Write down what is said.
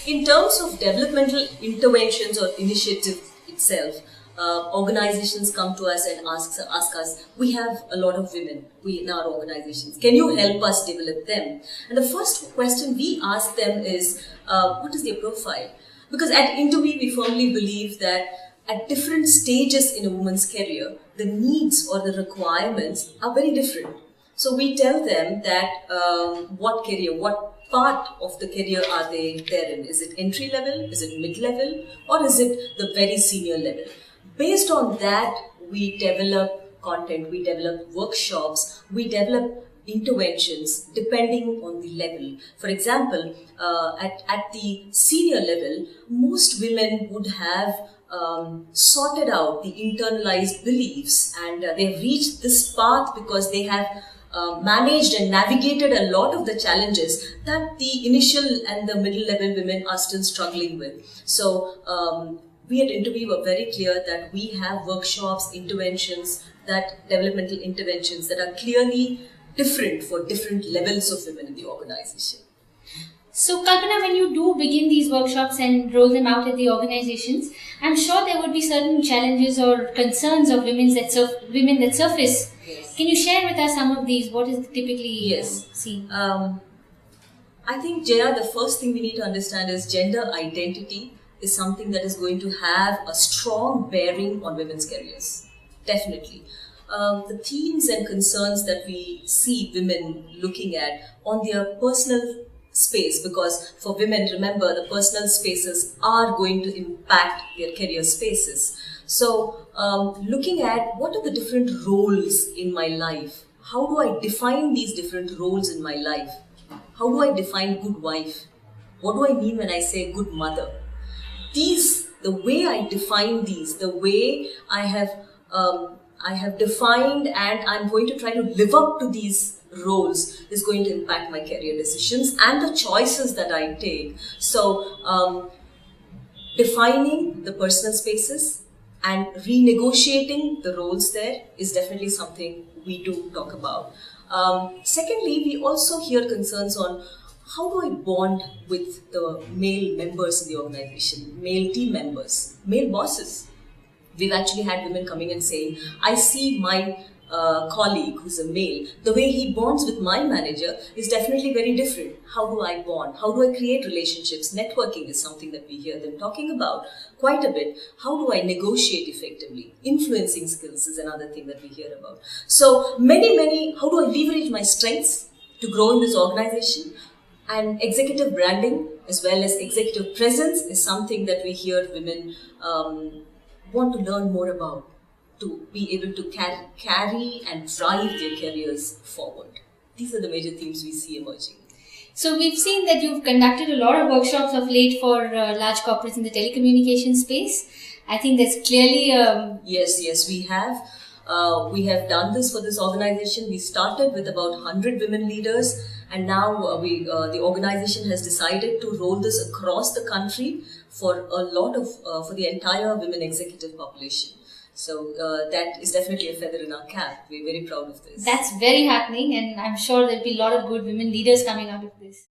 In terms of developmental interventions or initiative itself, organizations come to us and ask us, we have a lot of women in our organizations. Can you help us develop them? And the first question we ask them is, what is their profile? Because at Interweave, we firmly believe that at different stages in a woman's career, the needs or the requirements are very different. So we tell them that what part of the career are they there in? Is it entry level? Is it mid level? Or is it the very senior level? Based on that, we develop content, we develop workshops, we develop interventions depending on the level. For example, at the senior level, most women would have sorted out the internalized beliefs, and they've reached this path because they have managed and navigated a lot of the challenges that the initial and the middle level women are still struggling with. So we at Interweave were very clear that we have workshops, interventions, developmental interventions that are clearly different for different levels of women in the organization. So Kalpana, when you do begin these workshops and roll them out at the organizations, I'm sure there would be certain challenges or concerns of women that surface. Yes. Can you share with us some of these? What is typically seen? I think, Jaya, the first thing we need to understand is gender identity is something that is going to have a strong bearing on women's careers. Definitely. The themes and concerns that we see women looking at on their personal space, because for women, remember, the personal spaces are going to impact their career spaces. So looking at what are the different roles in my life? How do I define these different roles in my life? How do I define good wife? What do I mean when I say good mother? The way I define these, the way I have defined and I'm going to try to live up to these roles is going to impact my career decisions and the choices that I take. So defining the personal spaces and renegotiating the roles there is definitely something we do talk about. Secondly, we also hear concerns on how do I bond with the male members in the organization, male team members, male bosses. We've actually had women coming and saying, I see my colleague who's a male, the way he bonds with my manager is definitely very different. How do I bond? How do I create relationships? Networking is something that we hear them talking about quite a bit. How do I negotiate effectively? Influencing skills is another thing that we hear about. So how do I leverage my strengths to grow in this organization? And executive branding as well as executive presence is something that we hear women want to learn more about, to be able to carry and drive their careers forward. These are the major themes we see emerging. So we've seen that you've conducted a lot of workshops of late for large corporates in the telecommunications space. I think that's clearly... Yes, we have. We have done this for this organization. We started with about 100 women leaders, and now the organization has decided to roll this across the country for for the entire women executive population. So that is definitely a feather in our cap. We're very proud of this. That's very happening, and I'm sure there'll be a lot of good women leaders coming out of this.